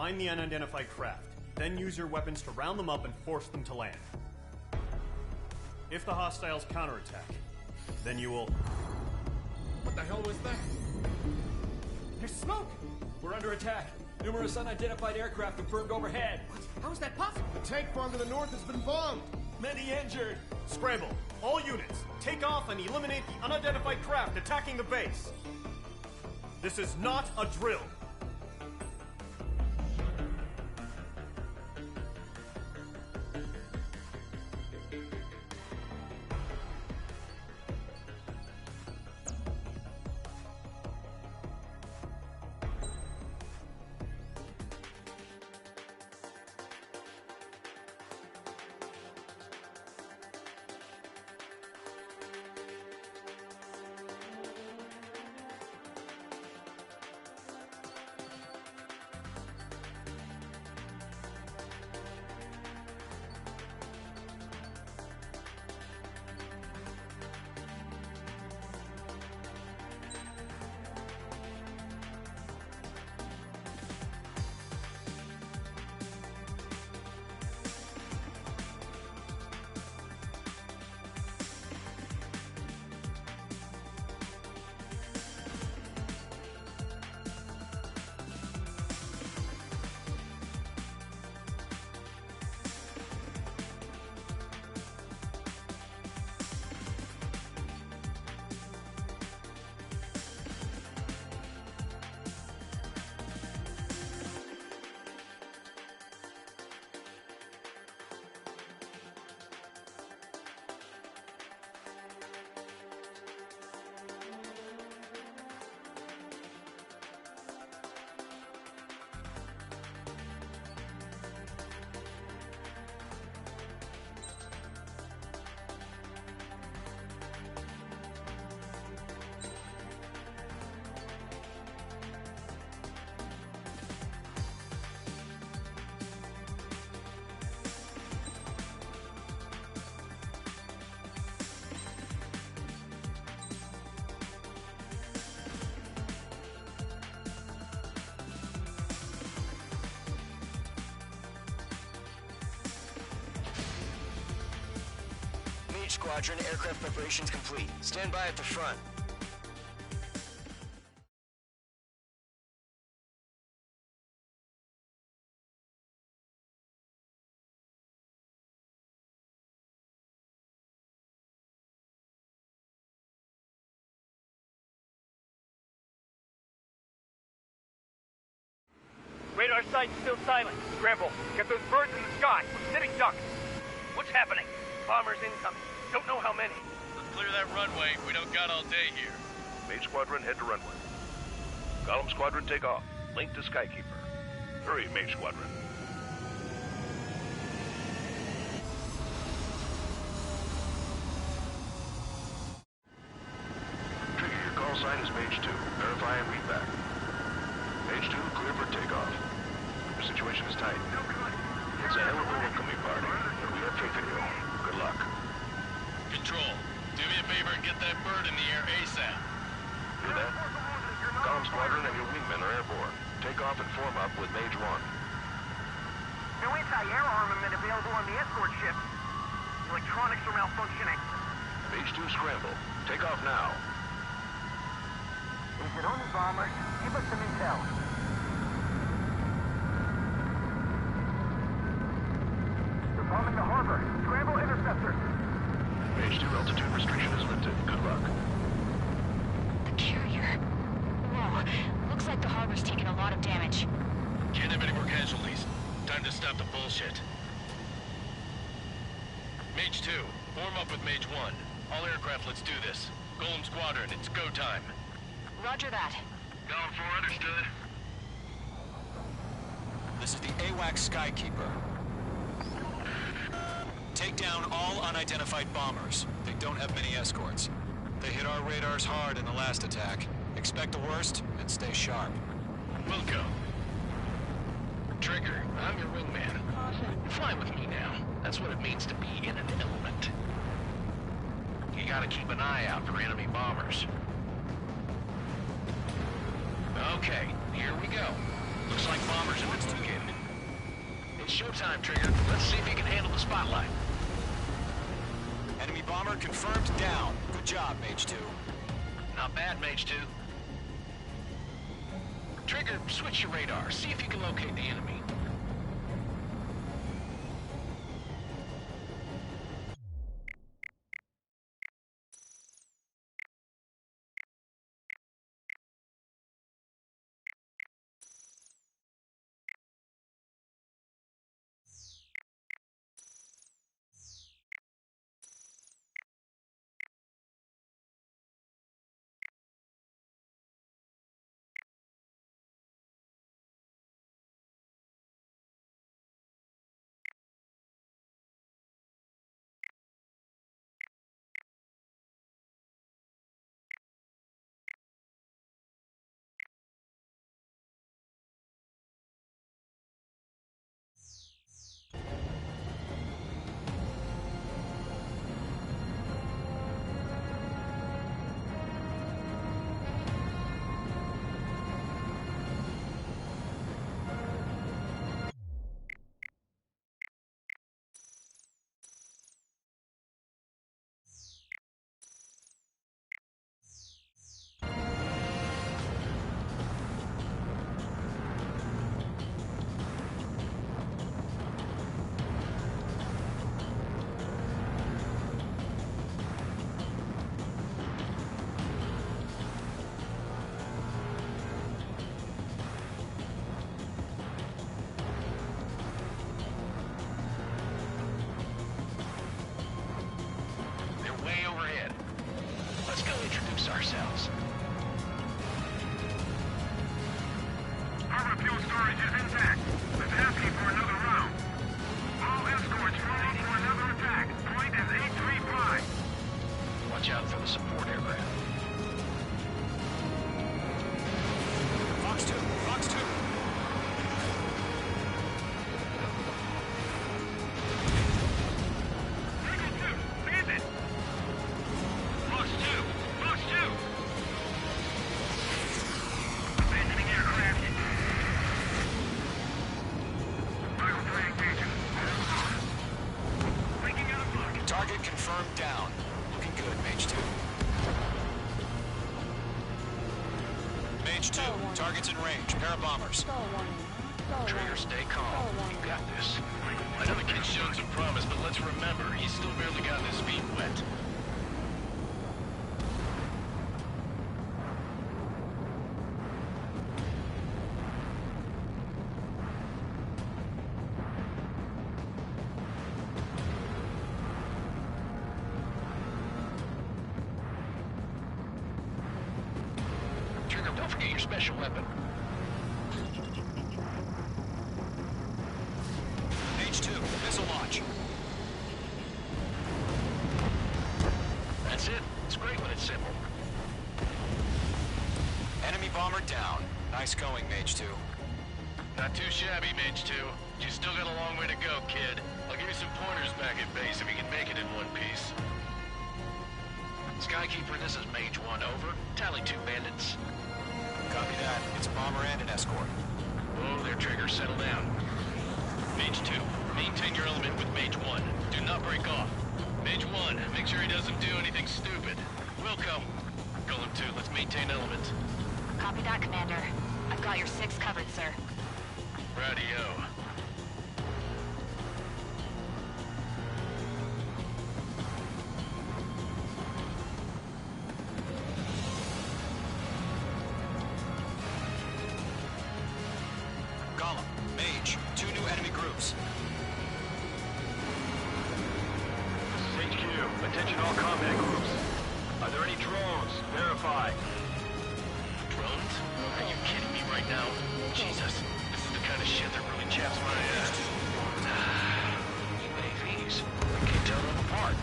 find the unidentified craft, then use your weapons to round them up and force them to land. If the hostiles counterattack, then you will... What the hell was that? There's smoke! We're under attack. Numerous unidentified aircraft confirmed overhead. What? How is that possible? The tank farm to the north has been bombed! Many injured. Scramble! All units, take off and eliminate the unidentified craft attacking the base! This is not a drill! Squadron, aircraft preparations complete. Stand by at the front. Radar site's still silent. Scramble. Get those birds in the sky. We're sitting ducks. What's happening? Bombers incoming. Don't know how many. Let's clear that runway. We don't got all day here. Mage Squadron, head to runway. Column Squadron, take off. Link to Skykeeper. Hurry, Mage Squadron. Trigger, your call sign is Mage 2. Verify and read back. Mage 2, clear for takeoff. Your situation is tight. It's a hell of a welcoming party, and we have faith in you. Good luck. Control, do me a favor and get that bird in the air ASAP. Hear that? Column Squadron and your wingmen are airborne. Take off and form up with Mage 1. No anti-air armament available on the escort ship. Electronics are malfunctioning. Mage 2 scramble. Take off now. Is it only bombers? Give us some intel. They're bombing the harbor. Scramble interceptors. Mage 2 altitude restriction is lifted. Good luck. The carrier. Whoa. Looks like the harbor's taken a lot of damage. Can't have any more casualties. Time to stop the bullshit. Mage 2, form up with Mage 1. All aircraft, let's do this. Golem Squadron, it's go time. Roger that. Column 4, understood. This is the AWAC Skykeeper. Take down all unidentified bombers. They don't have many escorts. They hit our radars hard in the last attack. Expect the worst and stay sharp. Wilco. Trigger, I'm your wingman. Fly with me now. That's what it means to be in an element. You gotta keep an eye out for enemy bombers. Okay, here we go. Looks like bombers investigated. It's showtime, Trigger. Let's see if you can handle the spotlight. Enemy bomber confirmed down. Good job, Mage 2. Not bad, Mage 2. Trigger, switch your radar. See if you can locate the enemy. Ourselves. Harbor fuel storage is intact. It's asking for another round. All escorts ready for another attack. Point is 835. Watch out for the support aircraft. Fox 2, Fox 2. Target confirmed down. Looking good, Mage 2. Mage 2, target's in range. Pair of bombers. Trigger, stay calm. You got this. I know the kid's shown some promise, but let's remember, he's still barely gotten his feet wet. Trigger, don't forget your special weapon. H2, missile launch. That's it. It's great when it's simple. Enemy bomber down. Nice going, Mage 2. Not too shabby, Mage 2. You still got a long way to go, kid. I'll give you some pointers back at base if you can make it in one piece. Skykeeper, this is Mage 1, over. Tally 2 bandits. Copy that. It's a bomber and an escort. Whoa there, Trigger. Settle down. Mage 2, maintain your element with Mage 1. Do not break off. Mage 1, make sure he doesn't do anything stupid. Wilco. Golem 2, let's maintain element. Copy that, Commander. I've got your 6 covered, sir. Radio. Golem, Mage, 2 new enemy groups. HQ, attention all combat groups. Are there any drones? Verify. Drones? Are you kidding me right now? Jesus, this is the kind of shit that really chaps my ass. UAVs. I can't tell them apart.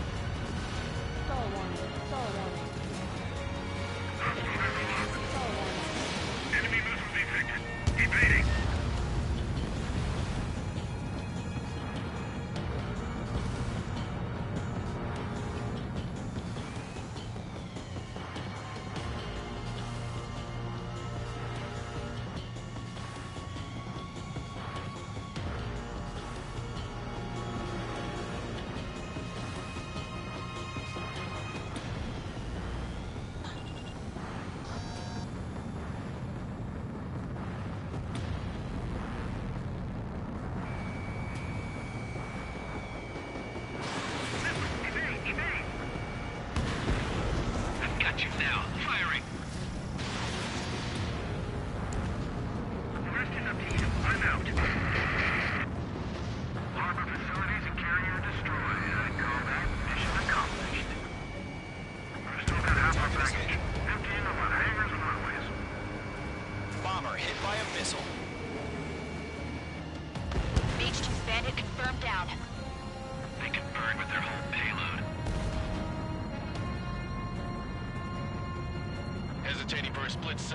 Enemy missile detected. Evading.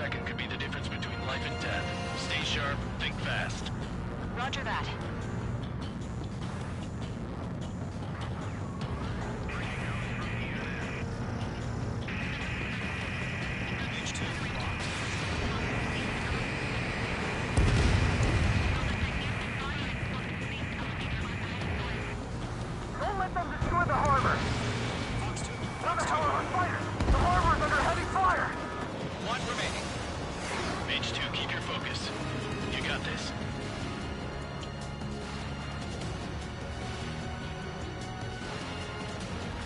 second could be the difference between life and death. Stay sharp, think fast. Roger that. Don't let them destroy the harbor! Another hell of a fighter! The harbor is under heavy fire! One remaining. Mage 2, keep your focus. You got this.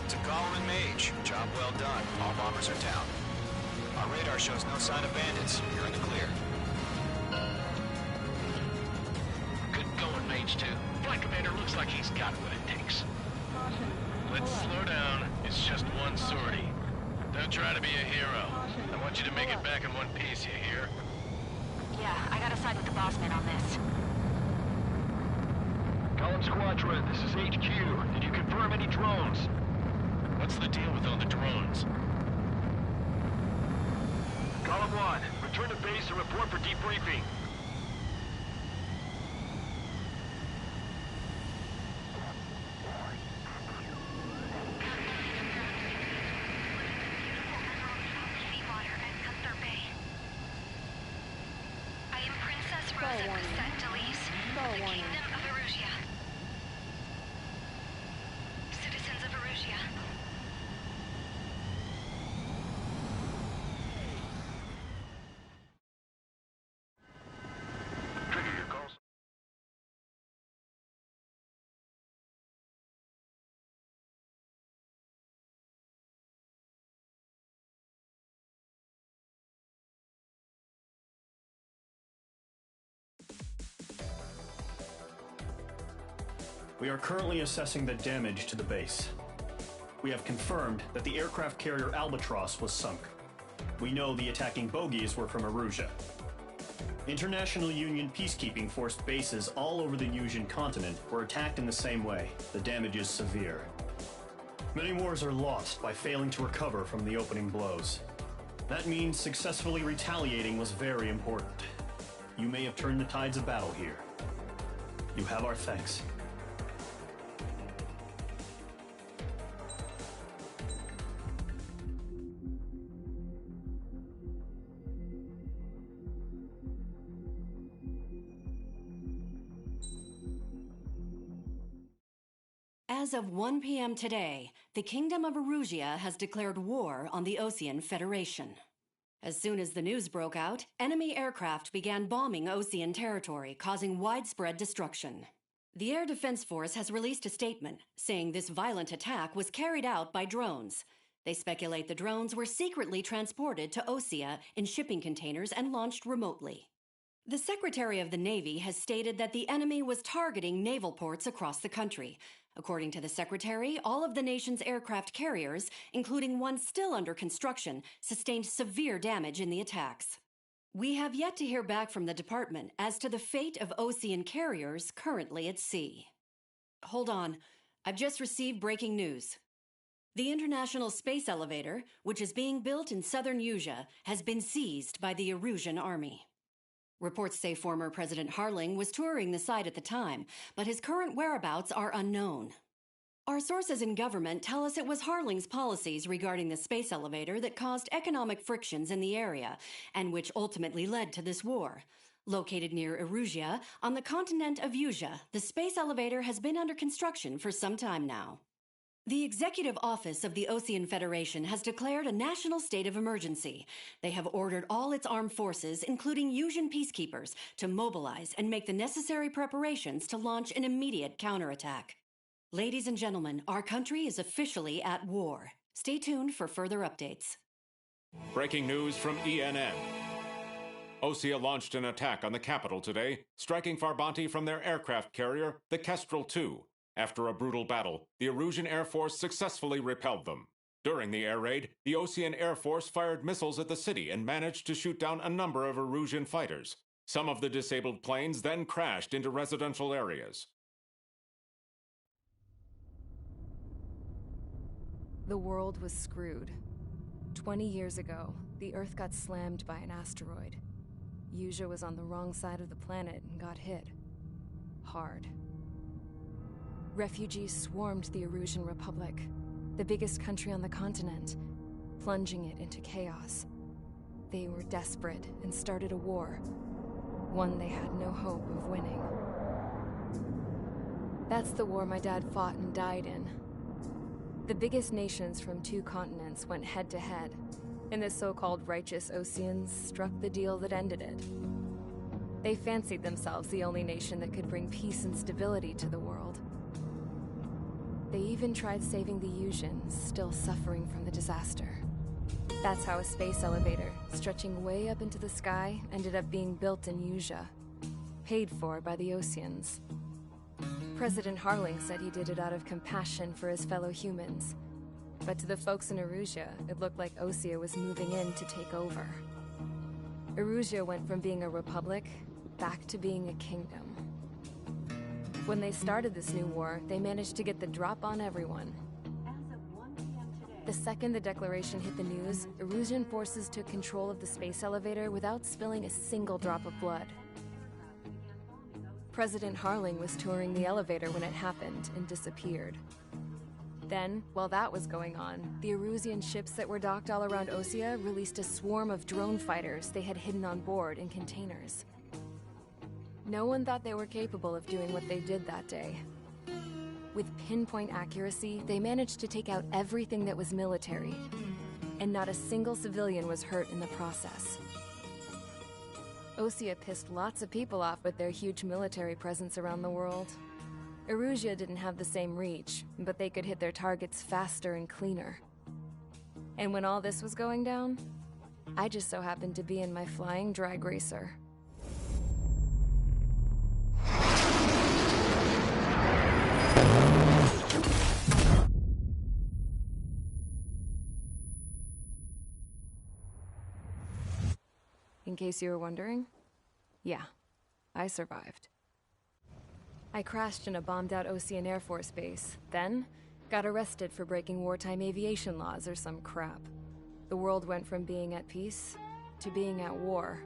To Golem and Mage, job well done. All bombers are down. Our radar shows no sign of bandits. You're in the clear. Good going, Mage 2. Flight Commander looks like he's got what it takes. Let's slow down. It's just one sortie. Don't try to be a hero. I want you to make it back in one piece, you hear? Yeah, I gotta side with the boss man on this. Column Squadron, this is HQ. Did you confirm any drones? What's the deal with all the drones? Column 1, return to base and report for debriefing. I am Princess Rosa Crescentiles of the Kingdom of Erusia. Citizens of Erusia. Trigger your calls. We are currently assessing the damage to the base. We have confirmed that the aircraft carrier Albatross was sunk. We know the attacking bogies were from Erusia. International Union peacekeeping force bases all over the Yusian continent were attacked in the same way. The damage is severe. Many wars are lost by failing to recover from the opening blows. That means successfully retaliating was very important. You may have turned the tides of battle here. You have our thanks. As of 1 p.m. today, the Kingdom of Erusia has declared war on the Osean Federation. As soon as the news broke out, enemy aircraft began bombing Osean territory, causing widespread destruction. The Air Defense Force has released a statement saying this violent attack was carried out by drones. They speculate the drones were secretly transported to Osea in shipping containers and launched remotely. The Secretary of the Navy has stated that the enemy was targeting naval ports across the country. According to the Secretary, all of the nation's aircraft carriers, including one still under construction, sustained severe damage in the attacks. We have yet to hear back from the department as to the fate of Osean carriers currently at sea. Hold on, I've just received breaking news. The International Space Elevator, which is being built in southern Yusia, has been seized by the Erusian army. Reports say former President Harling was touring the site at the time, but his current whereabouts are unknown. Our sources in government tell us it was Harling's policies regarding the space elevator that caused economic frictions in the area, and which ultimately led to this war. Located near Erusia, on the continent of Yusia, the space elevator has been under construction for some time now. The Executive Office of the Osean Federation has declared a national state of emergency. They have ordered all its armed forces, including Yusian peacekeepers, to mobilize and make the necessary preparations to launch an immediate counterattack. Ladies and gentlemen, our country is officially at war. Stay tuned for further updates. Breaking news from ENN. Osea launched an attack on the capital today, striking Farbanti from their aircraft carrier, the Kestrel II. After a brutal battle, the Erusian Air Force successfully repelled them. During the air raid, the Osean Air Force fired missiles at the city and managed to shoot down a number of Erusian fighters. Some of the disabled planes then crashed into residential areas. The world was screwed. 20 years ago, the Earth got slammed by an asteroid. Usea was on the wrong side of the planet and got hit. Hard. Refugees swarmed the Erusian Republic, the biggest country on the continent, plunging it into chaos. They were desperate and started a war, one they had no hope of winning. That's the war my dad fought and died in. The biggest nations from 2 continents went head-to-head, and the so-called righteous Oseans struck the deal that ended it. They fancied themselves the only nation that could bring peace and stability to the world. They even tried saving the Usians, still suffering from the disaster. That's how a space elevator, stretching way up into the sky, ended up being built in Usea, paid for by the Oseans. President Harling said he did it out of compassion for his fellow humans. But to the folks in Erusea, it looked like Osea was moving in to take over. Erusea went from being a republic back to being a kingdom. When they started this new war, they managed to get the drop on everyone. The second the declaration hit the news, Erusian forces took control of the space elevator without spilling a single drop of blood. President Harling was touring the elevator when it happened and disappeared. Then, while that was going on, the Erusian ships that were docked all around Osea released a swarm of drone fighters they had hidden on board in containers. No one thought they were capable of doing what they did that day. With pinpoint accuracy, they managed to take out everything that was military, and not a single civilian was hurt in the process. Osea pissed lots of people off with their huge military presence around the world. Erusea didn't have the same reach, but they could hit their targets faster and cleaner. And when all this was going down, I just so happened to be in my flying drag racer. In case you were wondering, yeah, I survived. I crashed in a bombed-out Osean Air Force base, then got arrested for breaking wartime aviation laws or some crap. The world went from being at peace to being at war,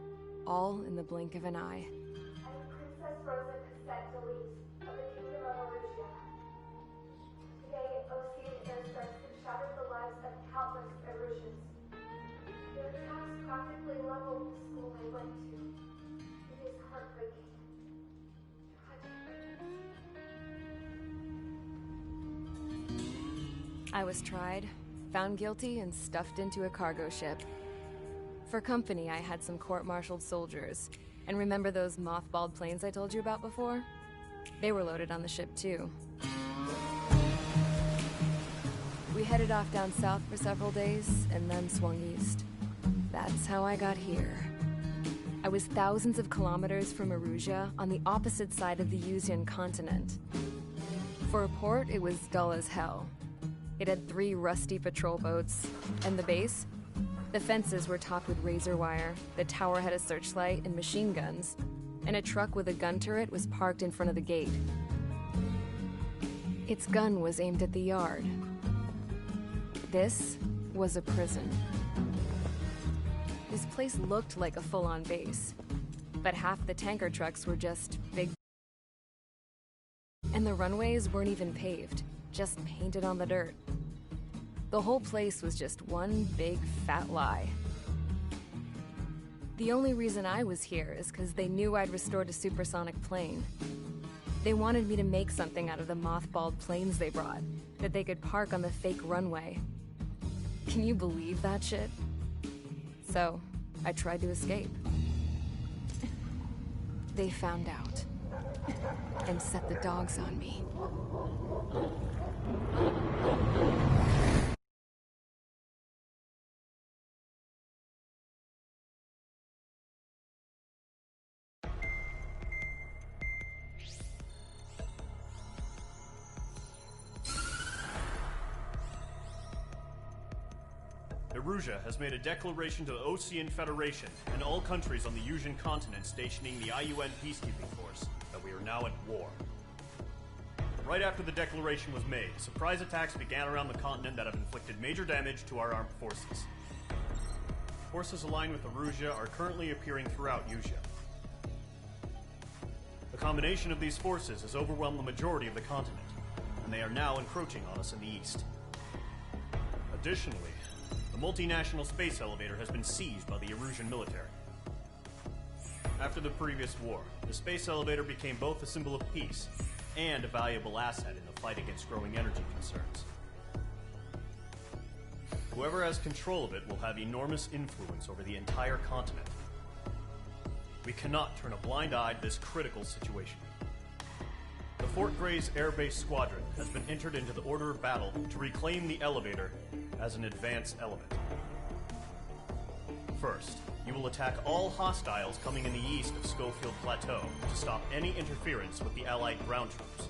all in the blink of an eye. I am Princess Rosa Cassette Delise of the Kingdom of Erusea. Today, Osean airstrikes have shattered the lives of countless Erusians. Their attacks practically leveled the school I went to. It is heartbreaking. I was tried, found guilty, and stuffed into a cargo ship. For company, I had some court-martialed soldiers. And remember those mothballed planes I told you about before? They were loaded on the ship, too. We headed off down south for several days, and then swung east. That's how I got here. I was thousands of kilometers from Erusea, on the opposite side of the Usian continent. For a port, it was dull as hell. It had 3 rusty patrol boats, and the base? The fences were topped with razor wire, the tower had a searchlight and machine guns, and a truck with a gun turret was parked in front of the gate. Its gun was aimed at the yard. This was a prison. This place looked like a full-on base, but half the tanker trucks were just big, and the runways weren't even paved, just painted on the dirt. The whole place was just one big fat lie. The only reason I was here is because they knew I'd restored a supersonic plane. They wanted me to make something out of the mothballed planes they brought, that they could park on the fake runway. Can you believe that shit? So, I tried to escape. They found out, and set the dogs on me. Erusea has made a declaration to the Osean Federation and all countries on the Usian continent stationing the IUN peacekeeping force that we are now at war. Right after the declaration was made, surprise attacks began around the continent that have inflicted major damage to our armed forces. forces aligned with Erusea are currently appearing throughout Usea. The combination of these forces has overwhelmed the majority of the continent, and they are now encroaching on us in the east. Additionally, the multinational space elevator has been seized by the Erusian military. After the previous war, the space elevator became both a symbol of peace and a valuable asset in the fight against growing energy concerns. Whoever has control of it will have enormous influence over the entire continent. We cannot turn a blind eye to this critical situation. The Fort Gray's Air Base Squadron has been entered into the order of battle to reclaim the elevator as an advance element. First, you will attack all hostiles coming in the east of Schofield Plateau to stop any interference with the Allied ground troops.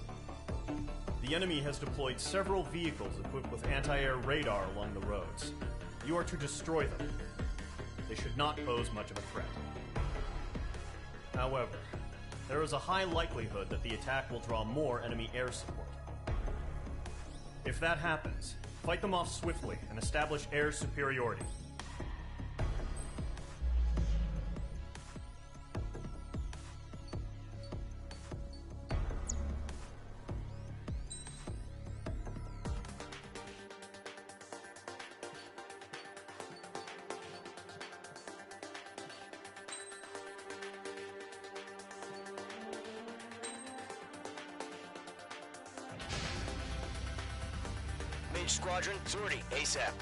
The enemy has deployed several vehicles equipped with anti-air radar along the roads. You are to destroy them. They should not pose much of a threat. However, there is a high likelihood that the attack will draw more enemy air support. If that happens, fight them off swiftly and establish air superiority. Mage Squadron, sortie, ASAP.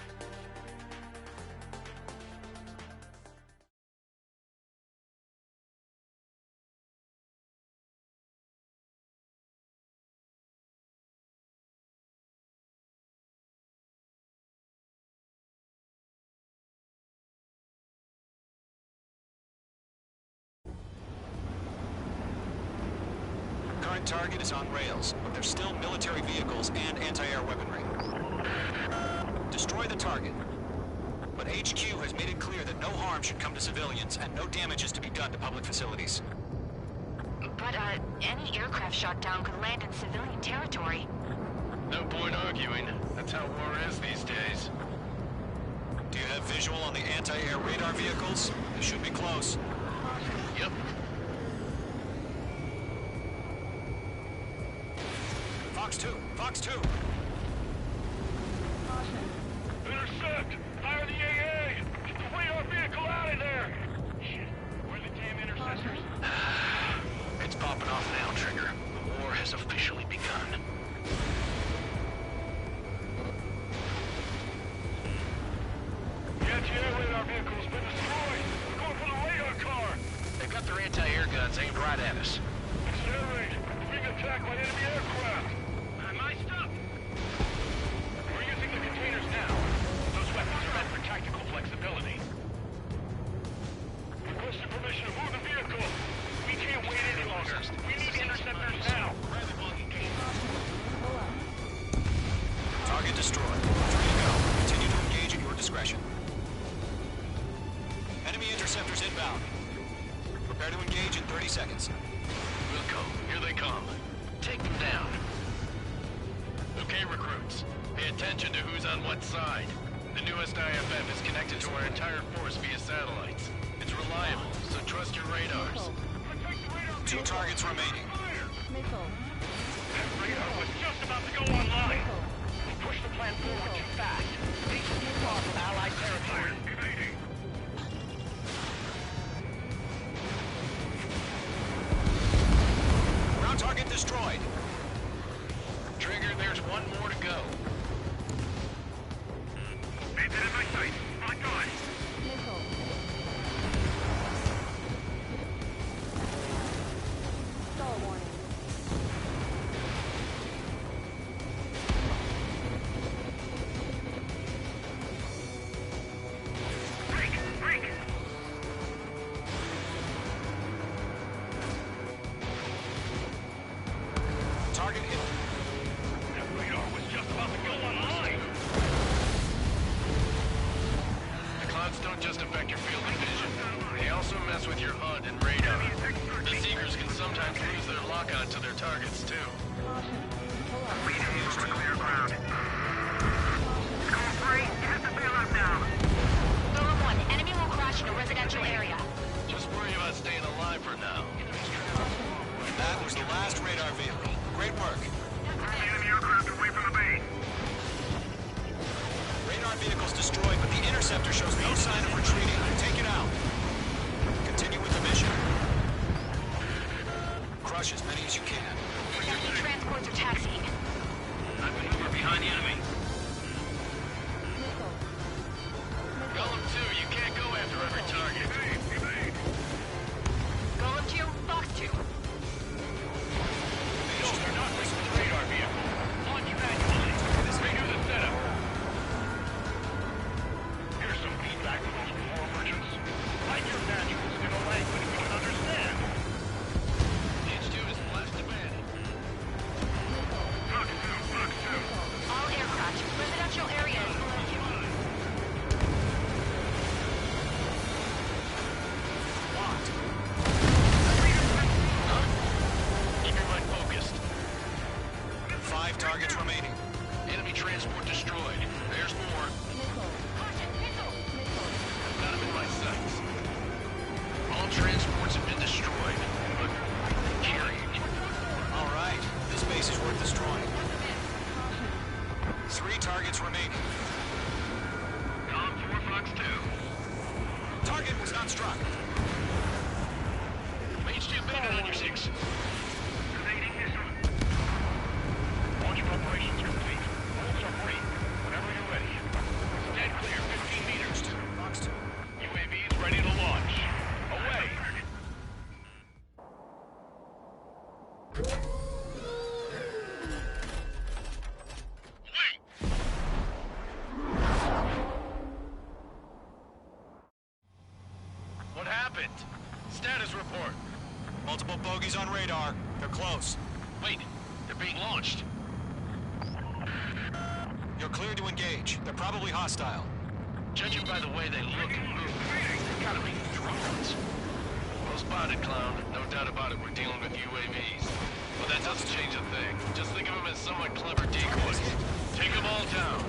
Current target is on rails, but there's still military vehicles and anti-air weaponry. Destroy the target. But HQ has made it clear that no harm should come to civilians and no damage is to be done to public facilities. But, any aircraft shot down could land in civilian territory. No point arguing. That's how war is these days. Do you have visual on the anti-air radar vehicles? They should be close. Yep. Fox 2! Fox 2! Intercept! Fire the AA! Get the radar vehicle out of there! Shit, where are the damn interceptors? It's popping off now, Trigger. The war has officially begun. The anti-air radar vehicle's been destroyed! We're going for the radar car! They've got their anti-air guns aimed right at us. It's air raid! We're being attacked by enemy aircraft! My stuff! We're using the containers now. Those weapons are meant for tactical flexibility. Requesting permission to move the vehicle. We can't wait any longer. We need interceptors now. Target destroyed. Free to go. Continue to engage at your discretion. Enemy interceptors inbound. Prepare to engage in 30 seconds. Wilco, here they come. Take them down. Okay, recruits. Pay attention to who's on what side. The newest IFF is connected to our entire force via satellites. It's reliable, so trust your radars. 2 targets remaining. That radar was just about to go online. We pushed the plan forward too fast. These are too far from Allied territory. Ground target destroyed. Trigger, there's one more to go. It's in my sight. My God. Stall warning. Break! Target hit. That radar was just about to go online. The clouds don't just affect your field of vision. They also mess with your HUD and radar. The Seekers can sometimes lose their lock-on to their targets, too. We need to move to clear ground. Call 3, hit the bailout now. Golem 1, Enemy will crash in a residential area. Just worry about staying alive for now. That was the last radar vehicle. Great work. Enemy aircraft away from the base. Radar vehicle's destroyed, but the interceptor shows no sign of retreating. Take it out. Continue with the mission. Crush as many as you can. Enemy transports are taxiing. I maneuver behind the enemy. Golem 2, you can't go after every target. Golem 2, Fox 2. No, they're not linked to the radar vehicle. Launch manually. Redo the setup. Here's some feedback from those war merchants. Write your manuals in a language we can understand. H2 is blast abandoned. Fox 2. All aircraft, residential area is Keep your mind focused. 5 targets remaining. Enemy transport destroyed. There's more. Got him in my sights. All transports have been destroyed. But carrying. All right. This base is worth destroying. 3 targets remaining. Golem 4, Fox 2. Target was not struck. Mage 2, bandit on your 6. Evading missile. Launch preparations complete. Bolts are free. Whenever you're ready. Dead clear, 15 meters. Fox 2. UAVs ready to launch. Away. What happened? Status report. Multiple bogies on radar. They're close. Wait, they're being launched. You're cleared to engage. They're probably hostile. Judging by the way they look and move, they gotta be drones. Well spotted, clown. No doubt about it, we're dealing with UAVs. But that doesn't change a thing. Just think of them as somewhat clever decoys. Take them all down.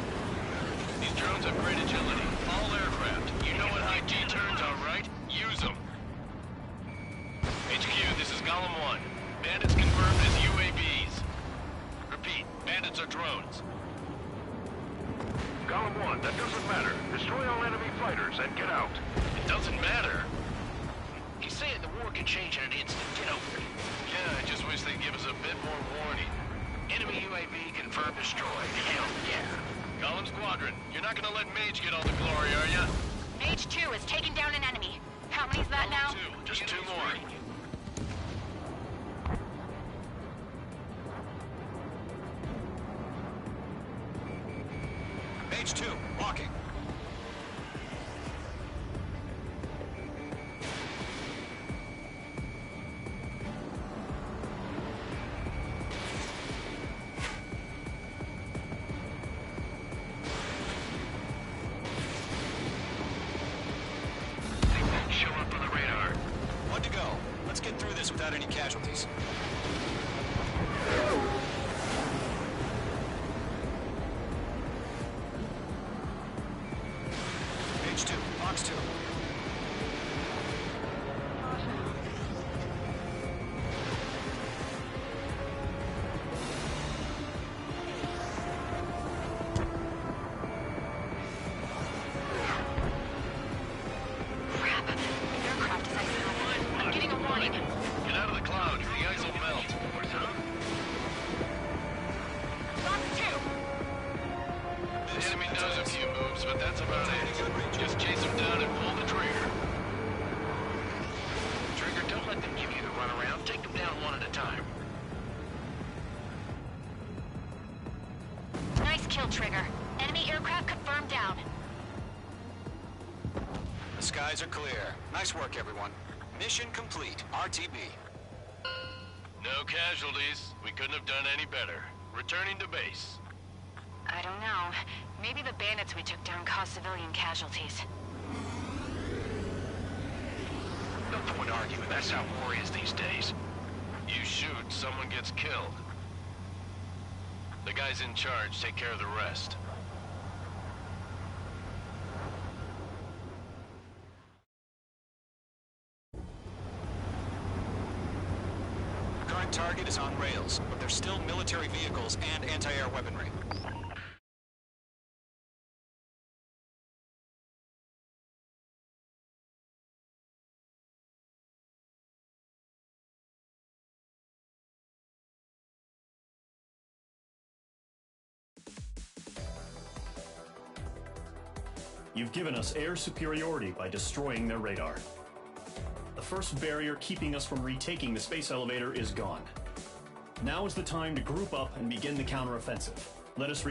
These drones have great agility. All aircraft. You know what high G turns are, right? Use them. HQ, this is Golem 1. Bandits confirmed as UAVs. Repeat, bandits are drones. Golem 1, that doesn't matter. Destroy all enemy fighters and get out. It doesn't matter. He's saying the war can change in an instant. Get over it. Yeah, I just wish they'd give us a bit more warning. Enemy UAV confirmed destroyed. Hell yeah. Golem Squadron, you're not gonna let Mage get all the glory, are ya? Mage 2 has taken down an enemy. How many's that now? 2, just 2 more. Mage 2, walking. Show up on the radar. 1 to go. Let's get through this without any casualties. Mage 2, Fox 2. Crap. The aircraft is icing up. I'm getting a warning. Get out of the cloud. The ice will melt. Fox 2. The enemy knows a few moves, but that's about it. Just chase them down and pull the trigger. Trigger, don't let them give you the runaround. Take them down one at a time. Nice kill, Trigger. Enemy aircraft confirmed down. The skies are clear. Nice work, everyone. Mission complete. RTB. No casualties. We couldn't have done any better. Returning to base. I don't know. Maybe the bandits we took down caused civilian casualties. No point arguing. That's how war is these days. You shoot, someone gets killed. The guys in charge take care of the rest. fails, but there's still military vehicles and anti-air weaponry. You've given us air superiority by destroying their radar. The first barrier keeping us from retaking the space elevator is gone. Now is the time to group up and begin the counteroffensive. Let us